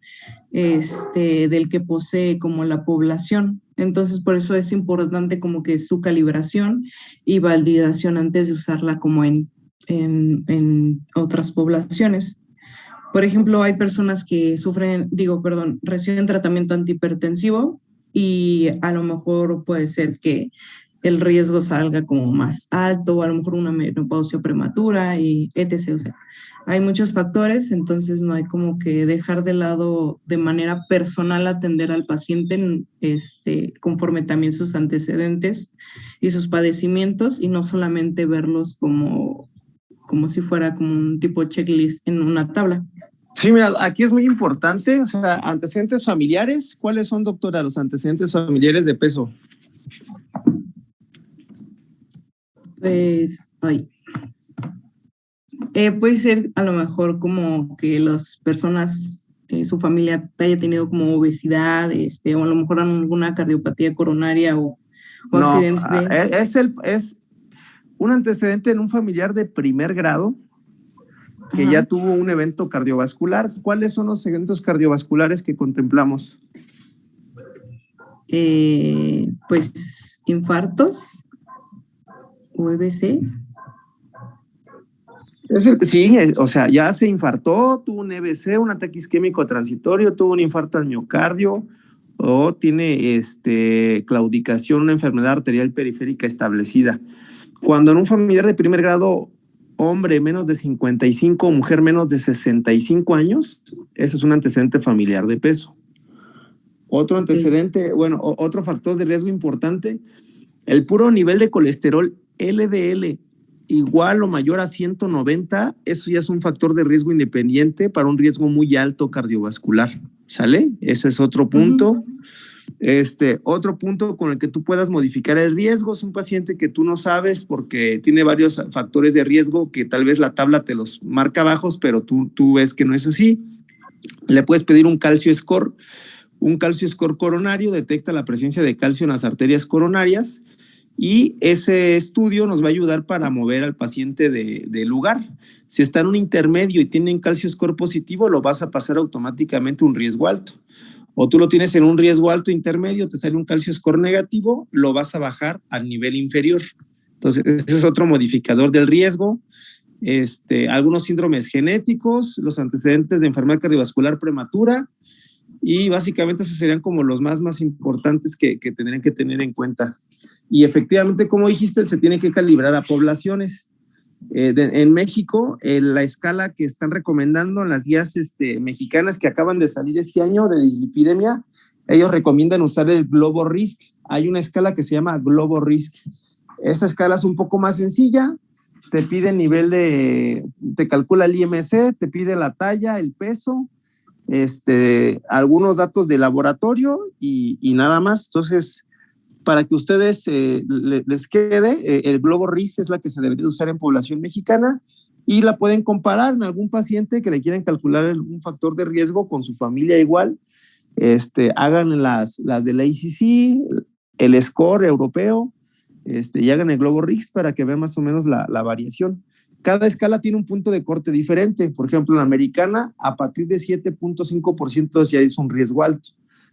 del que posee como la población. Entonces, por eso es importante como que su calibración y validación antes de usarla como en otras poblaciones. Por ejemplo, hay personas que reciben tratamiento antihipertensivo y a lo mejor puede ser que el riesgo salga como más alto o a lo mejor una menopausia prematura y etc. O sea, hay muchos factores, entonces no hay como que dejar de lado de manera personal atender al paciente conforme también sus antecedentes y sus padecimientos y no solamente verlos como si fuera como un tipo checklist en una tabla. Sí, mira, aquí es muy importante, o sea, antecedentes familiares. ¿Cuáles son, doctora, los antecedentes familiares de peso? Pues, puede ser a lo mejor como que las personas, su familia haya tenido como obesidad, o a lo mejor alguna cardiopatía coronaria o no, accidente. Es un antecedente en un familiar de primer grado que ya tuvo un evento cardiovascular. ¿Cuáles son los eventos cardiovasculares que contemplamos? Pues infartos o EBC. Sí, o sea, ya se infartó, tuvo un EBC, un ataque isquémico transitorio, tuvo un infarto al miocardio o tiene claudicación, una enfermedad arterial periférica establecida. Cuando en un familiar de primer grado, hombre menos de 55, mujer menos de 65 años, eso es un antecedente familiar de peso. Otro antecedente, otro factor de riesgo importante, el puro nivel de colesterol LDL igual o mayor a 190, eso ya es un factor de riesgo independiente para un riesgo muy alto cardiovascular, ¿sale? Ese es otro punto. Otro punto con el que tú puedas modificar el riesgo es un paciente que tú no sabes porque tiene varios factores de riesgo que tal vez la tabla te los marca bajos, pero tú ves que no es así. Le puedes pedir un calcio score. Un calcio score coronario detecta la presencia de calcio en las arterias coronarias y ese estudio nos va a ayudar para mover al paciente de lugar. Si está en un intermedio y tiene un calcio score positivo, lo vas a pasar automáticamente a un riesgo alto. O tú lo tienes en un riesgo alto intermedio, te sale un calcio score negativo, lo vas a bajar al nivel inferior. Entonces, ese es otro modificador del riesgo. Algunos síndromes genéticos, los antecedentes de enfermedad cardiovascular prematura, y básicamente esos serían como los más importantes que tendrían que tener en cuenta. Y efectivamente, como dijiste, se tiene que calibrar a poblaciones. En México, la escala que están recomendando en las guías mexicanas que acaban de salir este año de dislipidemia, ellos recomiendan usar el Globo Risk. Hay una escala que se llama Globo Risk. Esta escala es un poco más sencilla, te pide nivel te calcula el IMC, te pide la talla, el peso, algunos datos de laboratorio y nada más. Entonces, para que ustedes les quede, el Globo Risk es la que se debería usar en población mexicana y la pueden comparar en algún paciente que le quieran calcular un factor de riesgo con su familia igual. Hagan las del ACC, el score europeo, y hagan el Globo Risk para que vean más o menos la variación. Cada escala tiene un punto de corte diferente. Por ejemplo, la americana, a partir de 7.5% ya es un riesgo alto.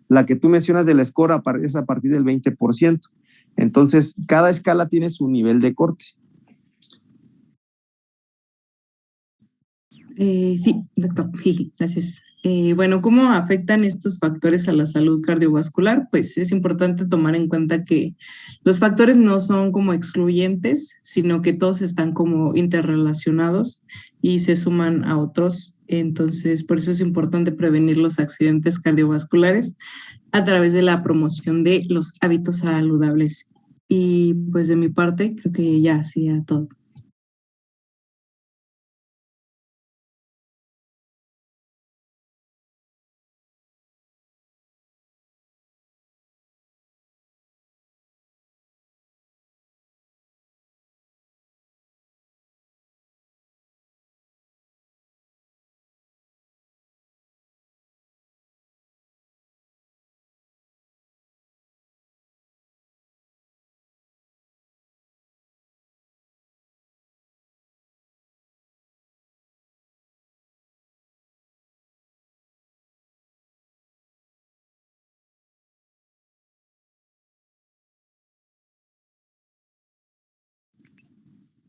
La que tú mencionas del score es a partir del 20%. Entonces, cada escala tiene su nivel de corte. Sí, doctor. Gracias. Bueno, ¿cómo afectan estos factores a la salud cardiovascular? Pues es importante tomar en cuenta que los factores no son como excluyentes, sino que todos están como interrelacionados y se suman a otros. Entonces, por eso es importante prevenir los accidentes cardiovasculares a través de la promoción de los hábitos saludables. Y pues de mi parte, creo que ya hacía todo.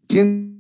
¿Quién?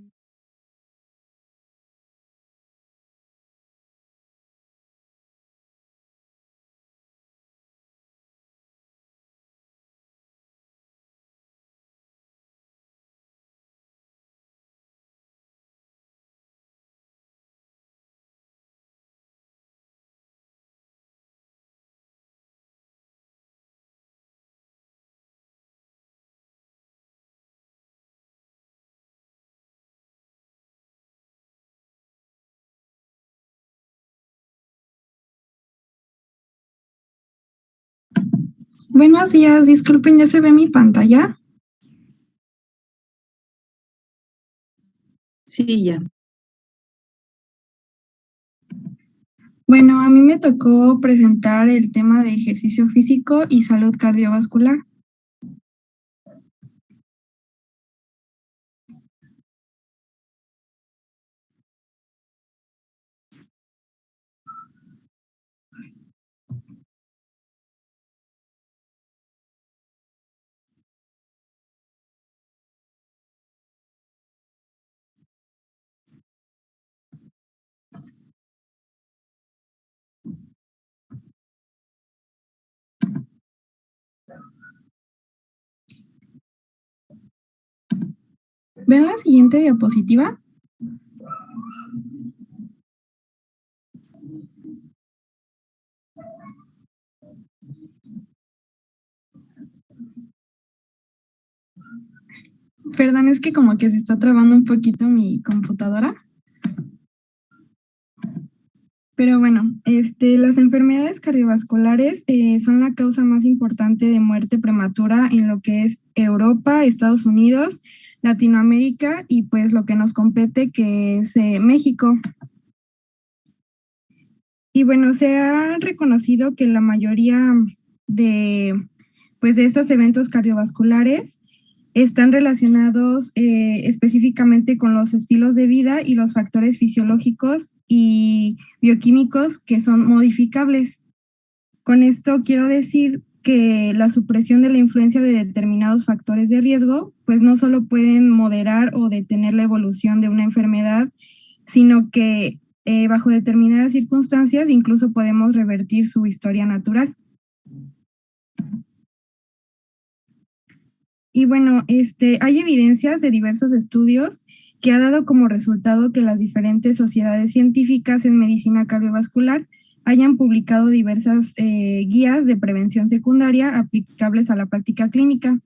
Buenos días, disculpen, ¿ya se ve mi pantalla? Sí, ya. Bueno, a mí me tocó presentar el tema de ejercicio físico y salud cardiovascular. ¿Ven la siguiente diapositiva? Perdón, es que como que se está trabando un poquito mi computadora. Pero bueno, las enfermedades cardiovasculares son la causa más importante de muerte prematura en lo que es Europa, Estados Unidos, Latinoamérica y pues lo que nos compete que es México. Y bueno, se ha reconocido que la mayoría de estos eventos cardiovasculares están relacionados específicamente con los estilos de vida y los factores fisiológicos y bioquímicos que son modificables. Con esto quiero decir que la supresión de la influencia de determinados factores de riesgo, pues no solo pueden moderar o detener la evolución de una enfermedad, sino que bajo determinadas circunstancias incluso podemos revertir su historia natural. Y bueno, hay evidencias de diversos estudios que ha dado como resultado que las diferentes sociedades científicas en medicina cardiovascular hayan publicado diversas guías de prevención secundaria aplicables a la práctica clínica.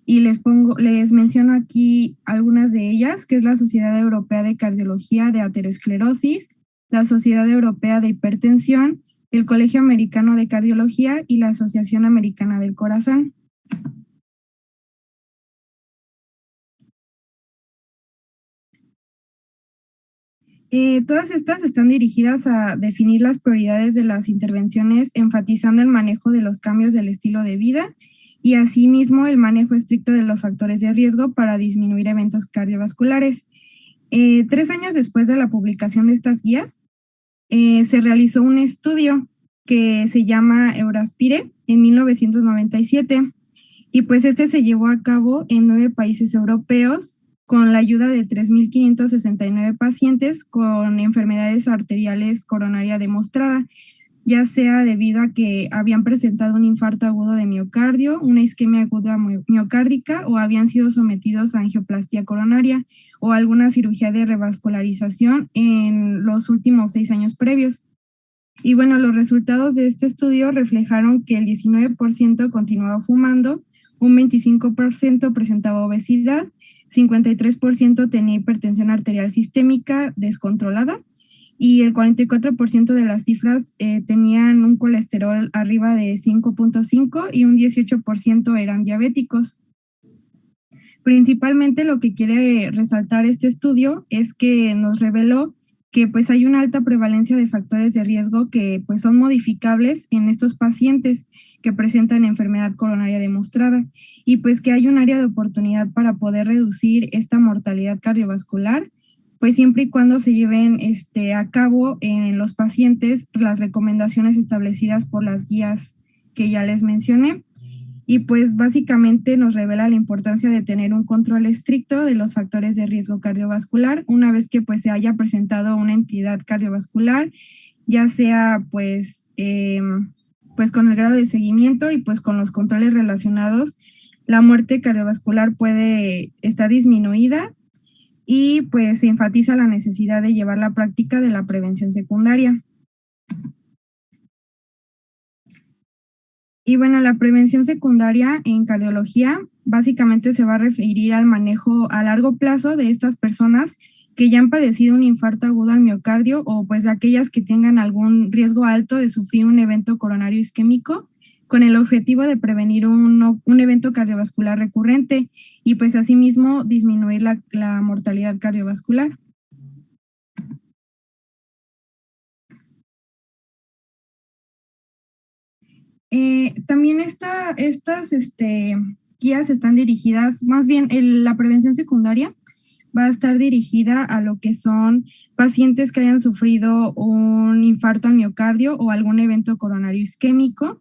Y les menciono aquí algunas de ellas, que es la Sociedad Europea de Cardiología de Aterosclerosis, la Sociedad Europea de Hipertensión, el Colegio Americano de Cardiología y la Asociación Americana del Corazón. Todas estas están dirigidas a definir las prioridades de las intervenciones, enfatizando el manejo de los cambios del estilo de vida y asimismo el manejo estricto de los factores de riesgo para disminuir eventos cardiovasculares. 3 años después de la publicación de estas guías, se realizó un estudio que se llama Euraspire en 1997 y pues se llevó a cabo en 9 países europeos con la ayuda de 3.569 pacientes con enfermedades arteriales coronaria demostrada, ya sea debido a que habían presentado un infarto agudo de miocardio, una isquemia aguda miocárdica o habían sido sometidos a angioplastía coronaria o alguna cirugía de revascularización en los últimos 6 años previos. Y bueno, los resultados de este estudio reflejaron que el 19% continuaba fumando, un 25% presentaba obesidad, 53% tenía hipertensión arterial sistémica descontrolada y el 44% de las cifras tenían un colesterol arriba de 5.5 y un 18% eran diabéticos. Principalmente lo que quiere resaltar este estudio es que nos reveló que pues hay una alta prevalencia de factores de riesgo que pues son modificables en estos pacientes que presentan enfermedad coronaria demostrada y pues que hay un área de oportunidad para poder reducir esta mortalidad cardiovascular, pues siempre y cuando se lleven a cabo en los pacientes las recomendaciones establecidas por las guías que ya les mencioné. Y pues básicamente nos revela la importancia de tener un control estricto de los factores de riesgo cardiovascular una vez que pues se haya presentado una entidad cardiovascular, ya sea pues con el grado de seguimiento y pues con los controles relacionados, la muerte cardiovascular puede estar disminuida y pues se enfatiza la necesidad de llevar la práctica de la prevención secundaria. Y bueno, la prevención secundaria en cardiología básicamente se va a referir al manejo a largo plazo de estas personas que ya han padecido un infarto agudo al miocardio o pues de aquellas que tengan algún riesgo alto de sufrir un evento coronario isquémico con el objetivo de prevenir un evento cardiovascular recurrente y pues asimismo disminuir la mortalidad cardiovascular. También estas guías están dirigidas, más bien la prevención secundaria va a estar dirigida a lo que son pacientes que hayan sufrido un infarto al miocardio o algún evento coronario isquémico,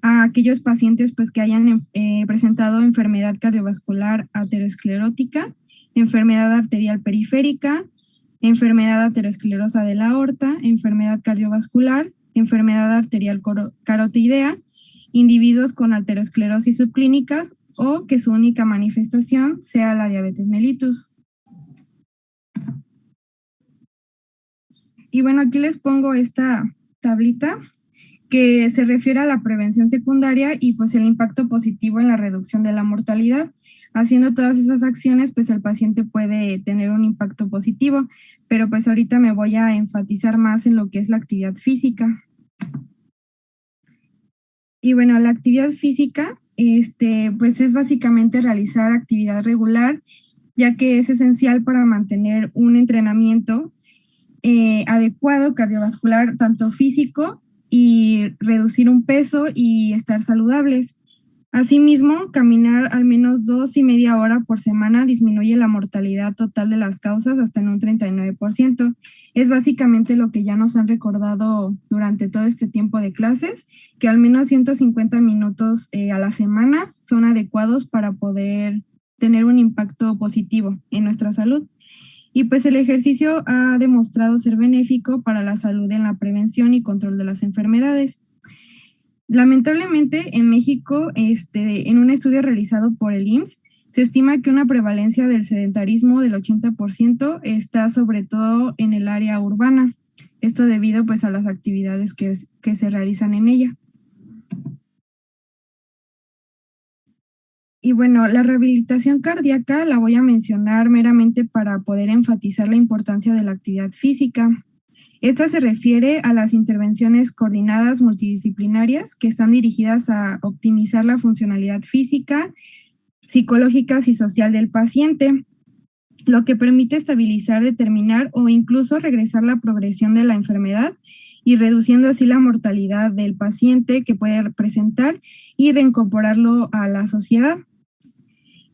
a aquellos pacientes pues que hayan presentado enfermedad cardiovascular aterosclerótica, enfermedad arterial periférica, enfermedad aterosclerosa de la aorta, enfermedad cardiovascular, enfermedad arterial carotidiana, individuos con aterosclerosis subclínicas o que su única manifestación sea la diabetes mellitus. Y bueno, aquí les pongo esta tablita que se refiere a la prevención secundaria y pues el impacto positivo en la reducción de la mortalidad. Haciendo todas esas acciones, pues el paciente puede tener un impacto positivo, pero pues ahorita me voy a enfatizar más en lo que es la actividad física. Y bueno, la actividad física, pues es básicamente realizar actividad regular, ya que es esencial para mantener un entrenamiento adecuado cardiovascular, tanto físico y reducir un peso y estar saludables. Asimismo, caminar al menos 2,5 horas por semana disminuye la mortalidad total de las causas hasta en un 39%. Es básicamente lo que ya nos han recordado durante todo este tiempo de clases, que al menos 150 minutos a la semana son adecuados para poder tener un impacto positivo en nuestra salud. Y pues el ejercicio ha demostrado ser benéfico para la salud en la prevención y control de las enfermedades. Lamentablemente, en México, en un estudio realizado por el IMSS, se estima que una prevalencia del sedentarismo del 80% está sobre todo en el área urbana. Esto debido pues a las actividades que se realizan en ella. Y bueno, la rehabilitación cardíaca la voy a mencionar meramente para poder enfatizar la importancia de la actividad física. Esta se refiere a las intervenciones coordinadas multidisciplinarias que están dirigidas a optimizar la funcionalidad física, psicológica y social del paciente, lo que permite estabilizar, determinar o incluso regresar la progresión de la enfermedad y reduciendo así la mortalidad del paciente que puede presentar y reincorporarlo a la sociedad.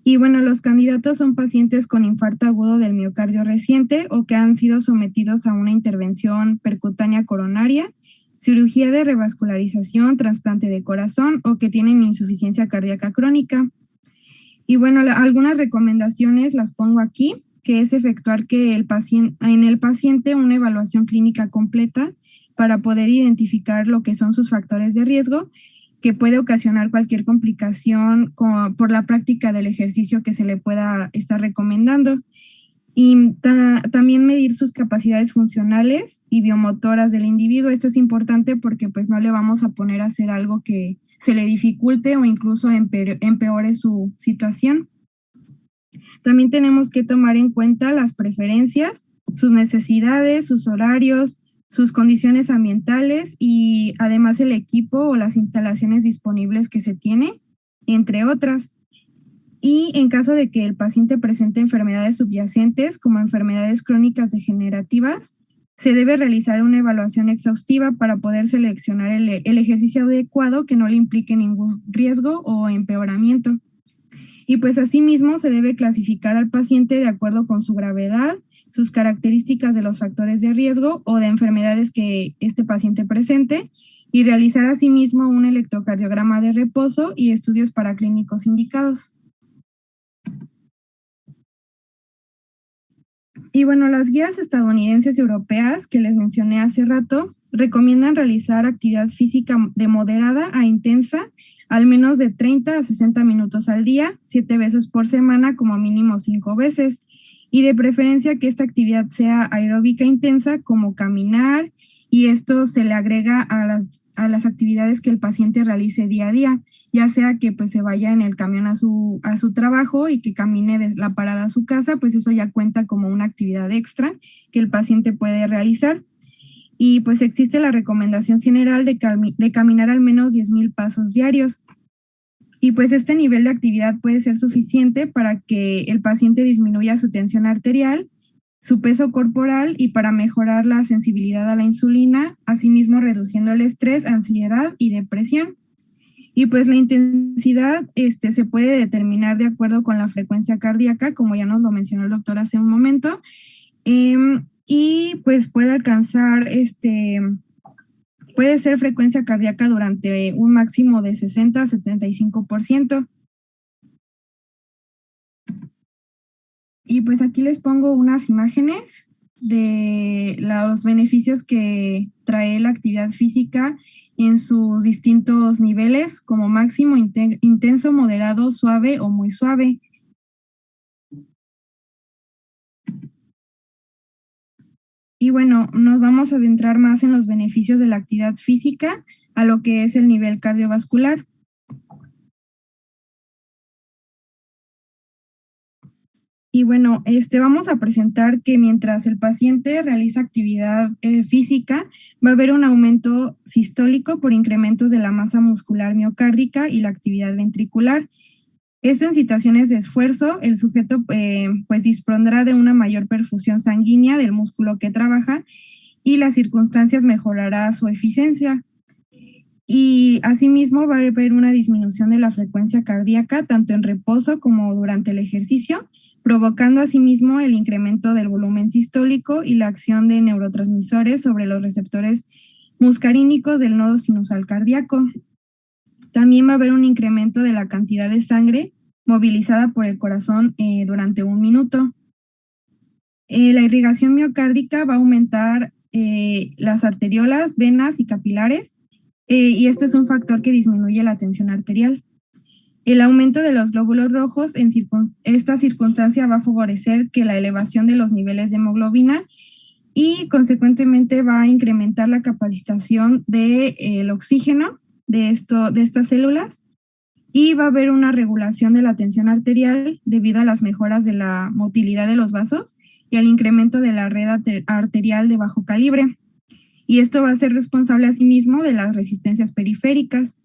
Y bueno, los candidatos son pacientes con infarto agudo del miocardio reciente o que han sido sometidos a una intervención percutánea coronaria, cirugía de revascularización, trasplante de corazón o que tienen insuficiencia cardíaca crónica. Y bueno, algunas recomendaciones las pongo aquí, que es efectuar en el paciente una evaluación clínica completa para poder identificar lo que son sus factores de riesgo que puede ocasionar cualquier complicación por la práctica del ejercicio que se le pueda estar recomendando. Y también medir sus capacidades funcionales y biomotoras del individuo. Esto es importante porque pues no le vamos a poner a hacer algo que se le dificulte o incluso empeore su situación. También tenemos que tomar en cuenta las preferencias, sus necesidades, sus horarios, sus condiciones ambientales y además el equipo o las instalaciones disponibles que se tiene, entre otras. Y en caso de que el paciente presente enfermedades subyacentes como enfermedades crónicas degenerativas, se debe realizar una evaluación exhaustiva para poder seleccionar el ejercicio adecuado que no le implique ningún riesgo o empeoramiento. Y pues asimismo se debe clasificar al paciente de acuerdo con su gravedad, sus características de los factores de riesgo o de enfermedades que este paciente presente y realizar asimismo un electrocardiograma de reposo y estudios paraclínicos indicados. Y bueno, las guías estadounidenses y europeas que les mencioné hace rato recomiendan realizar actividad física de moderada a intensa al menos de 30 a 60 minutos al día, 7 veces por semana, como mínimo 5 veces. Y de preferencia que esta actividad sea aeróbica intensa, como caminar, y esto se le agrega a las actividades que el paciente realice día a día, ya sea que pues se vaya en el camión a su trabajo y que camine de la parada a su casa, pues eso ya cuenta como una actividad extra que el paciente puede realizar. Y pues existe la recomendación general de caminar al menos 10,000 pasos diarios. Y pues este nivel de actividad puede ser suficiente para que el paciente disminuya su tensión arterial, su peso corporal y para mejorar la sensibilidad a la insulina, asimismo reduciendo el estrés, ansiedad y depresión. Y pues la intensidad se puede determinar de acuerdo con la frecuencia cardíaca, como ya nos lo mencionó el doctor hace un momento, y pues puede alcanzar puede ser frecuencia cardíaca durante un máximo de 60 a 75%. Y pues aquí les pongo unas imágenes de los beneficios que trae la actividad física en sus distintos niveles, como máximo, intenso, moderado, suave o muy suave. Y bueno, nos vamos a adentrar más en los beneficios de la actividad física a lo que es el nivel cardiovascular. Y bueno, vamos a presentar que mientras el paciente realiza actividad física, va a haber un aumento sistólico por incrementos de la masa muscular miocárdica y la actividad ventricular. Esto en situaciones de esfuerzo, el sujeto pues dispondrá de una mayor perfusión sanguínea del músculo que trabaja y las circunstancias mejorará su eficiencia. Y asimismo va a haber una disminución de la frecuencia cardíaca tanto en reposo como durante el ejercicio, provocando asimismo el incremento del volumen sistólico y la acción de neurotransmisores sobre los receptores muscarínicos del nodo sinusal cardíaco. También va a haber un incremento de la cantidad de sangre movilizada por el corazón durante 1 minuto. La irrigación miocárdica va a aumentar las arteriolas, venas y capilares, y esto es un factor que disminuye la tensión arterial. El aumento de los glóbulos rojos en esta circunstancia va a favorecer que la elevación de los niveles de hemoglobina y consecuentemente va a incrementar la capacitación del oxígeno de estas células, y va a haber una regulación de la tensión arterial debido a las mejoras de la motilidad de los vasos y al incremento de la red arterial de bajo calibre. Y esto va a ser responsable asimismo de las resistencias periféricas.